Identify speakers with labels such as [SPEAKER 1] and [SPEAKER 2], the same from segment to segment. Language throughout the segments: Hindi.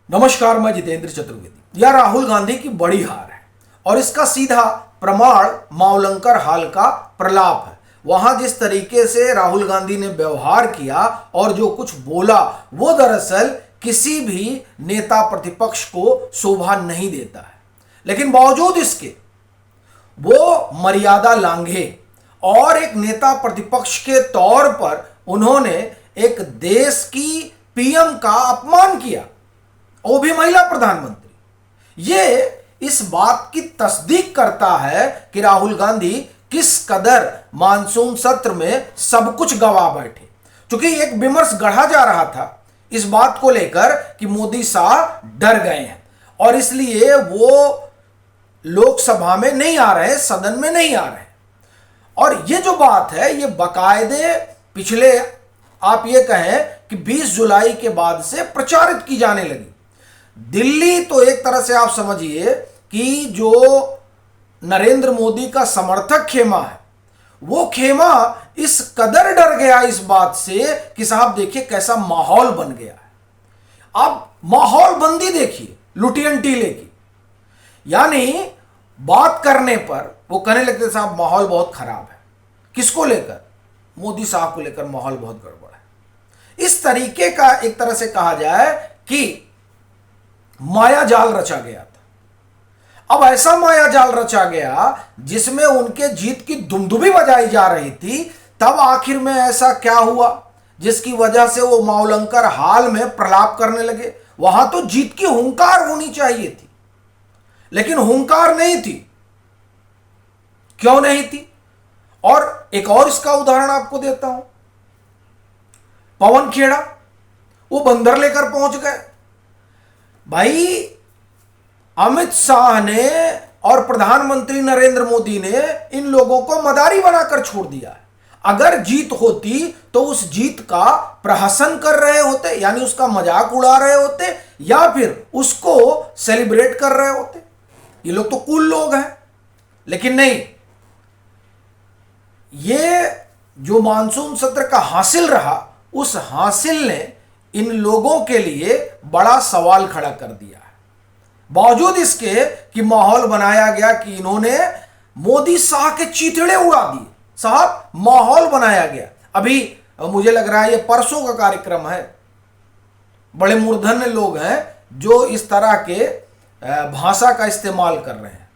[SPEAKER 1] नमस्कार, मैं जितेंद्र चतुर्वेदी। यह राहुल गांधी की बड़ी हार है और इसका सीधा प्रमाण मावलंकर हाल का प्रलाप है। वहां जिस तरीके से राहुल गांधी ने व्यवहार किया और जो कुछ बोला वो दरअसल किसी भी नेता प्रतिपक्ष को शोभा नहीं देता है। लेकिन बावजूद इसके वो मर्यादा लांघे और एक नेता प्रतिपक्ष के तौर पर उन्होंने एक देश की पीएम का अपमान किया, वो भी महिला प्रधानमंत्री। ये इस बात की तस्दीक करता है कि राहुल गांधी किस कदर मानसून सत्र में सब कुछ गवा बैठे। क्योंकि एक विमर्श गढ़ा जा रहा था इस बात को लेकर कि मोदी शाह डर गए हैं और इसलिए वो लोकसभा में नहीं आ रहे, सदन में नहीं आ रहे। और ये जो बात है ये बाकायदे पिछले आप ये कहें कि 20 जुलाई के बाद से प्रचारित की जाने लगी। दिल्ली तो एक तरह से आप समझिए कि जो नरेंद्र मोदी का समर्थक खेमा है वो खेमा इस कदर डर गया इस बात से कि साहब देखिए कैसा माहौल बन गया है। आप माहौल बंदी देखिए लुटियन टीले की, यानी बात करने पर वो कहने लगते साहब माहौल बहुत खराब है। किसको लेकर? मोदी साहब को लेकर माहौल बहुत गड़बड़ है। इस तरीके का एक तरह से कहा जाए कि माया जाल रचा गया था। अब ऐसा माया जाल रचा गया जिसमें उनके जीत की दुमदुमी बजाई जा रही थी। तब आखिर में ऐसा क्या हुआ जिसकी वजह से वो मावलंकर हाल में प्रलाप करने लगे? वहां तो जीत की हुंकार होनी चाहिए थी, लेकिन हुंकार नहीं थी। क्यों नहीं थी? और एक और इसका उदाहरण आपको देता हूं। पवन खेड़ा वो बंदर लेकर पहुंच गए। भाई अमित शाह ने और प्रधानमंत्री नरेंद्र मोदी ने इन लोगों को मदारी बनाकर छोड़ दिया है। अगर जीत होती तो उस जीत का प्रहसन कर रहे होते, यानी उसका मजाक उड़ा रहे होते या फिर उसको सेलिब्रेट कर रहे होते। ये लोग तो कूल लोग हैं, लेकिन नहीं। ये जो मानसून सत्र का हासिल रहा उस हासिल ने इन लोगों के लिए बड़ा सवाल खड़ा कर दिया है। बावजूद इसके कि माहौल बनाया गया कि इन्होंने मोदी शाह के चीथड़े उड़ा दिए। साहब माहौल बनाया गया। अभी मुझे लग रहा है ये परसों का कार्यक्रम है। बड़े मूर्धन्य लोग हैं जो इस तरह के भाषा का इस्तेमाल कर रहे हैं।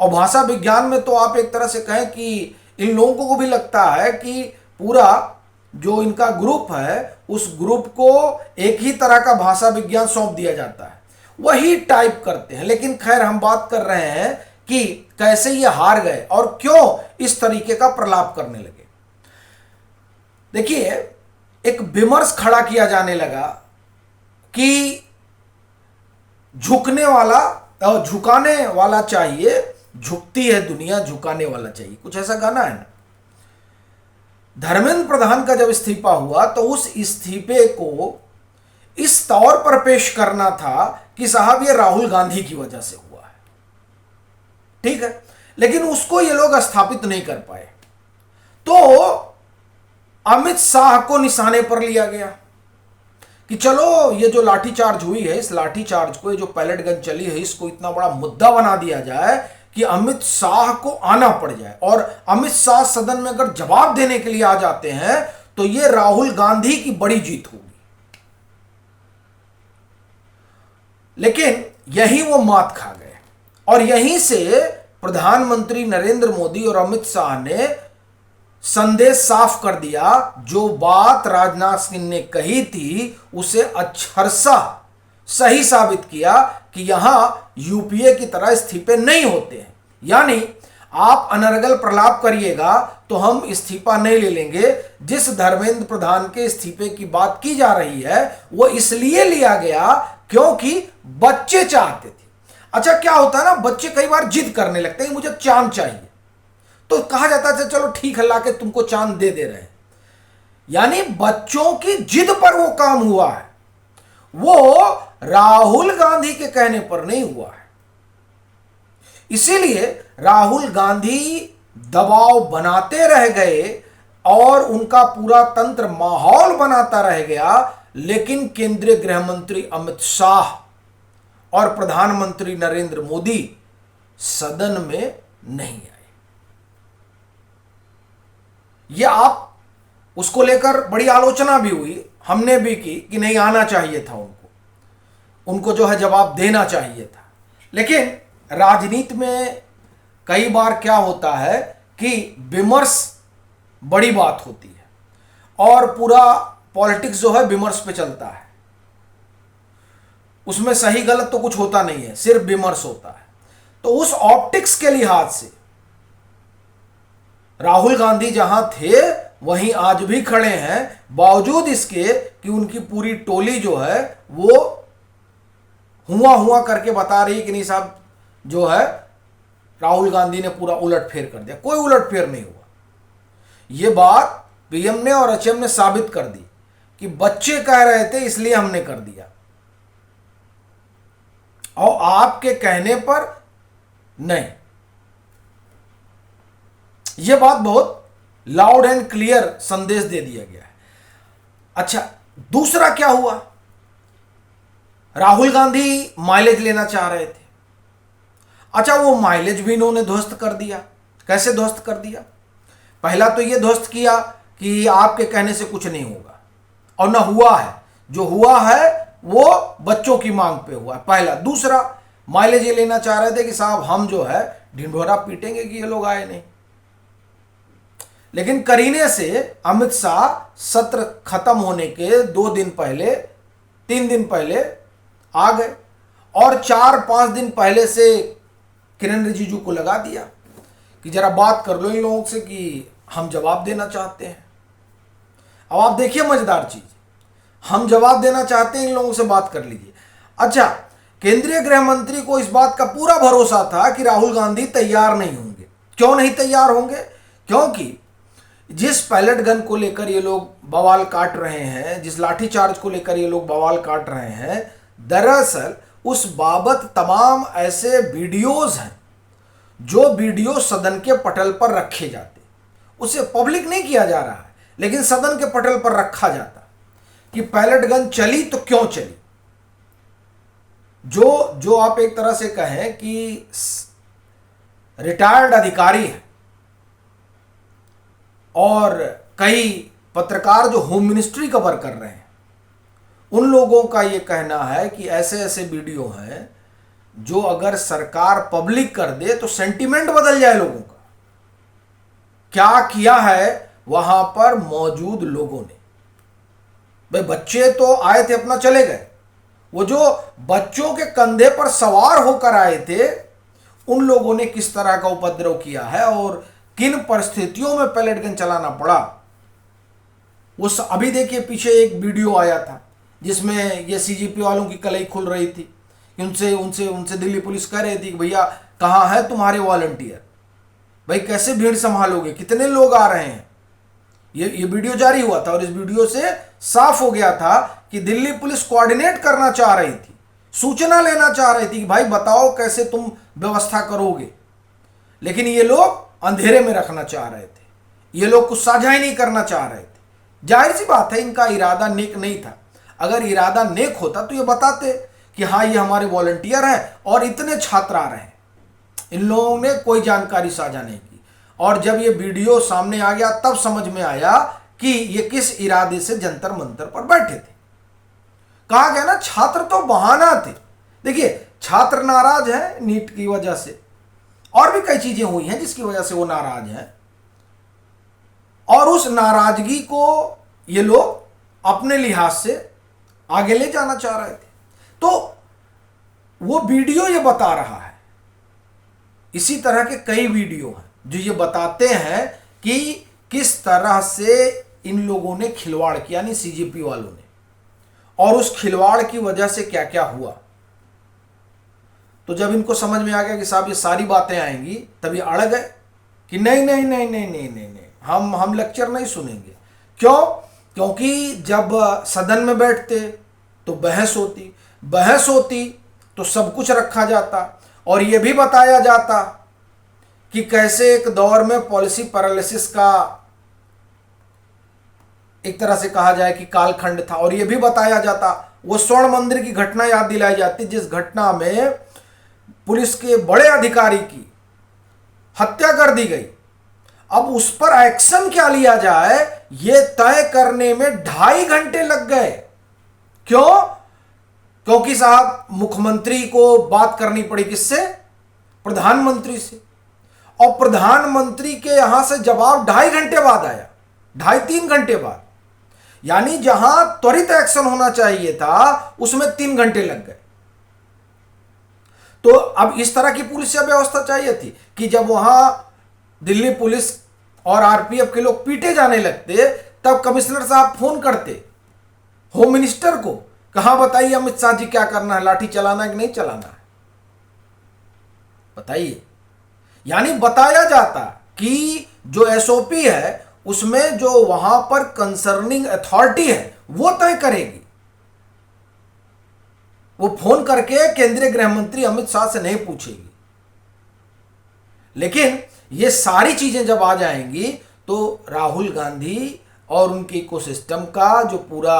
[SPEAKER 1] और भाषा विज्ञान में तो आप एक तरह से कहें कि इन लोगों को भी लगता है कि पूरा जो इनका ग्रुप है उस ग्रुप को एक ही तरह का भाषा विज्ञान सौंप दिया जाता है, वही टाइप करते हैं। लेकिन खैर हम बात कर रहे हैं कि कैसे ये हार गए और क्यों इस तरीके का प्रलाप करने लगे। देखिए एक विमर्श खड़ा किया जाने लगा कि झुकने वाला और झुकाने वाला चाहिए, झुकती है दुनिया झुकाने वाला चाहिए, कुछ ऐसा गाना है ना। धर्मेंद्र प्रधान का जब इस्तीफा हुआ तो उस इस्तीफे को इस तौर पर पेश करना था कि साहब ये राहुल गांधी की वजह से हुआ है, ठीक है। लेकिन उसको ये लोग स्थापित नहीं कर पाए तो अमित शाह को निशाने पर लिया गया कि चलो ये जो लाठीचार्ज हुई है, इस लाठीचार्ज को, ये जो पैलेट गन चली है, इसको इतना बड़ा मुद्दा बना दिया जाए कि अमित शाह को आना पड़ जाए। और अमित शाह सदन में अगर जवाब देने के लिए आ जाते हैं तो ये राहुल गांधी की बड़ी जीत होगी। लेकिन यही वो मात खा गए और यहीं से प्रधानमंत्री नरेंद्र मोदी और अमित शाह ने संदेश साफ कर दिया। जो बात राजनाथ सिंह ने कही थी उसे अक्षरशः सही साबित किया कि यहां यूपीए की तरह इस्तीफे नहीं होते हैं। यानी आप अनर्गल प्रलाप करिएगा तो हम इस्तीफा नहीं ले लेंगे। जिस धर्मेंद्र प्रधान के इस्तीफे की बात की जा रही है वो इसलिए लिया गया क्योंकि बच्चे चाहते थे। अच्छा क्या होता है ना, बच्चे कई बार जिद करने लगते हैं मुझे चांद चाहिए, तो कहा जाता है चलो ठीक है लाके तुमको चांद दे रहे हैं। यानी बच्चों की जिद पर वो काम हुआ है, वो राहुल गांधी के कहने पर नहीं हुआ है। इसीलिए राहुल गांधी दबाव बनाते रह गए और उनका पूरा तंत्र माहौल बनाता रह गया। लेकिन केंद्रीय गृह मंत्री अमित शाह और प्रधानमंत्री नरेंद्र मोदी सदन में नहीं आए। यह आप उसको लेकर बड़ी आलोचना भी हुई, हमने भी की कि नहीं आना चाहिए था, उनको जो है जवाब देना चाहिए था। लेकिन राजनीति में कई बार क्या होता है कि विमर्श बड़ी बात होती है और पूरा पॉलिटिक्स जो है विमर्श पे चलता है, उसमें सही गलत तो कुछ होता नहीं है, सिर्फ विमर्श होता है। तो उस ऑप्टिक्स के लिहाज से राहुल गांधी जहां थे वहीं आज भी खड़े हैं, बावजूद इसके कि उनकी पूरी टोली जो है वो हुआ करके बता रही कि नहीं साहब जो है राहुल गांधी ने पूरा उलटफेर कर दिया। कोई उलटफेर नहीं हुआ। यह बात पीएम ने और एचएम ने साबित कर दी कि बच्चे कह रहे थे इसलिए हमने कर दिया, और आपके कहने पर नहीं। यह बात बहुत लाउड एंड क्लियर संदेश दे दिया गया है। अच्छा, दूसरा क्या हुआ, राहुल गांधी माइलेज लेना चाह रहे थे। अच्छा, वो माइलेज भी इन्होंने ध्वस्त कर दिया। कैसे ध्वस्त कर दिया? पहला तो ये ध्वस्त किया कि आपके कहने से कुछ नहीं होगा, और ना हुआ है। जो हुआ है वो बच्चों की मांग पे हुआ है, पहला। दूसरा, माइलेज ये लेना चाह रहे थे कि साहब हम जो है ढिंढोरा पीटेंगे कि ये लोग आए नहीं। लेकिन करीने से अमित शाह सत्र खत्म होने के 2 दिन पहले, 3 दिन पहले आ गए, और 4-5 दिन पहले से किरण रिजिजू को लगा दिया कि जरा बात कर लो इन लोगों से कि हम जवाब देना चाहते हैं। अब आप देखिए मजेदार चीज, हम जवाब देना चाहते हैं, इन लोगों से बात कर लीजिए। अच्छा, केंद्रीय गृह मंत्री को इस बात का पूरा भरोसा था कि राहुल गांधी तैयार नहीं होंगे। क्यों नहीं तैयार होंगे? क्योंकि जिस पैलेट गन को लेकर ये लोग बवाल काट रहे हैं, जिस लाठीचार्ज को लेकर ये लोग बवाल काट रहे हैं, दरअसल उस बाबत तमाम ऐसे वीडियोज हैं जो वीडियो सदन के पटल पर रखे जाते, उसे पब्लिक नहीं किया जा रहा है, लेकिन सदन के पटल पर रखा जाता कि पैलेट गन चली तो क्यों चली। जो आप एक तरह से कहें कि रिटायर्ड अधिकारी है, और कई पत्रकार जो होम मिनिस्ट्री कवर कर रहे हैं, उन लोगों का यह कहना है कि ऐसे ऐसे वीडियो हैं जो अगर सरकार पब्लिक कर दे तो सेंटीमेंट बदल जाए लोगों का। क्या किया है वहां पर मौजूद लोगों ने? भाई बच्चे तो आए थे, अपना चले गए। वो जो बच्चों के कंधे पर सवार होकर आए थे, उन लोगों ने किस तरह का उपद्रव किया है और किन परिस्थितियों में पैलेट गन चलाना पड़ा। उस अभी देखिए पीछे एक वीडियो आया था जिसमें ये सीजीपी वालों की कलई खुल रही थी। उनसे दिल्ली पुलिस कह रही थी कि भैया कहाँ है तुम्हारे वॉलंटियर, भाई कैसे भीड़ संभालोगे, कितने लोग आ रहे हैं। ये वीडियो जारी हुआ था और इस वीडियो से साफ हो गया था कि दिल्ली पुलिस कोऑर्डिनेट करना चाह रही थी, सूचना लेना चाह रही थी कि भाई बताओ कैसे तुम व्यवस्था करोगे, लेकिन ये लोग अंधेरे में रखना चाह रहे थे, ये लोग कुछ साझा ही नहीं करना चाह रहे थे। जाहिर सी बात है इनका इरादा नेक नहीं था। अगर इरादा नेक होता तो ये बताते कि हाँ ये हमारे वॉलंटियर हैं और इतने छात्र आ रहे हैं। इन लोगों ने कोई जानकारी साझा नहीं की, और जब ये वीडियो सामने आ गया तब समझ में आया कि ये किस इरादे से जंतर मंतर पर बैठे थे। कहा गया ना छात्र तो बहाना थे। देखिए छात्र नाराज है नीट की वजह से, और भी कई चीजें हुई हैं जिसकी वजह से वो नाराज हैं, और उस नाराजगी को ये लोग अपने लिहाज से आगे ले जाना चाह रहे थे। तो वो वीडियो ये बता रहा है। इसी तरह के कई वीडियो हैं जो ये बताते हैं कि किस तरह से इन लोगों ने खिलवाड़ किया, यानी सीजीपी वालों ने, और उस खिलवाड़ की वजह से क्या क्या हुआ। तो जब इनको समझ में आ गया कि साहब ये सारी बातें आएंगी, तब ये अड़ गए कि नहीं नहीं नहीं नहीं नहीं नहीं नहीं, हम लेक्चर नहीं सुनेंगे। क्यों? क्योंकि जब सदन में बैठते तो बहस होती तो सब कुछ रखा जाता, और यह भी बताया जाता कि कैसे एक दौर में पॉलिसी पैरालिसिस का एक तरह से कहा जाए कि कालखंड था। और यह भी बताया जाता, वो स्वर्ण मंदिर की घटना याद दिलाई जाती जिस घटना में पुलिस के बड़े अधिकारी की हत्या कर दी गई। अब उस पर एक्शन क्या लिया जाए यह तय करने में 2.5 घंटे लग गए। क्यों? क्योंकि साहब मुख्यमंत्री को बात करनी पड़ी किससे? प्रधानमंत्री से। और प्रधानमंत्री के यहां से जवाब 2.5 घंटे बाद आया, 2.5-3 घंटे बाद। यानी जहां त्वरित एक्शन होना चाहिए था उसमें 3 घंटे लग गए। तो अब इस तरह की पुलिस व्यवस्था चाहिए थी कि जब वहां दिल्ली पुलिस और आरपीएफ के लोग पीटे जाने लगते तब कमिश्नर साहब फोन करते होम मिनिस्टर को, कहां बताइए अमित शाह जी क्या करना है, लाठी चलाना है कि नहीं चलाना है, बताइए। यानी बताया जाता कि जो एसओपी है उसमें जो वहां पर कंसर्निंग अथॉरिटी है वो तय करेगी। वो फोन करके केंद्रीय गृह मंत्री अमित शाह से नहीं पूछेगी। लेकिन ये सारी चीजें जब आ जाएंगी तो राहुल गांधी और उनके इकोसिस्टम का जो पूरा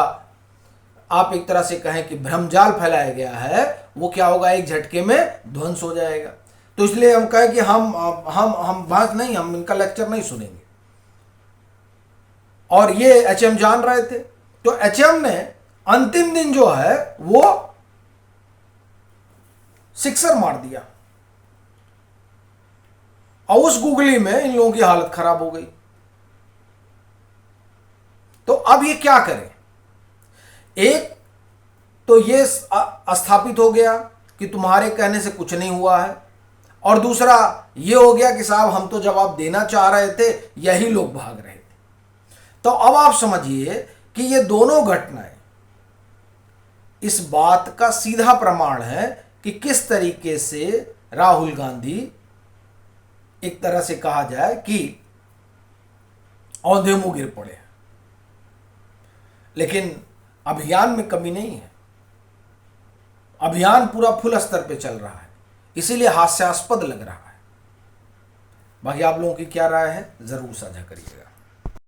[SPEAKER 1] आप एक तरह से कहें कि भ्रमजाल फैलाया गया है वो क्या होगा, एक झटके में ध्वंस हो जाएगा। तो इसलिए हम कहें कि हम बात नहीं, हम इनका लेक्चर नहीं सुनेंगे। और ये एचएम जान रहे थे, तो एचएम ने अंतिम दिन जो है वो सिक्सर मार दिया और उस गुगली में इन लोगों की हालत खराब हो गई। तो अब ये क्या करें? एक तो ये स्थापित हो गया कि तुम्हारे कहने से कुछ नहीं हुआ है, और दूसरा ये हो गया कि साहब हम तो जवाब देना चाह रहे थे, यही लोग भाग रहे थे। तो अब आप समझिए कि ये दोनों घटनाएं इस बात का सीधा प्रमाण है कि किस तरीके से राहुल गांधी एक तरह से कहा जाए कि औंधे मुंह गिर पड़े। लेकिन अभियान में कमी नहीं है, अभियान पूरा फुल स्तर पे चल रहा है, इसीलिए हास्यास्पद लग रहा है। बाकी आप लोगों की क्या राय है जरूर साझा करिएगा।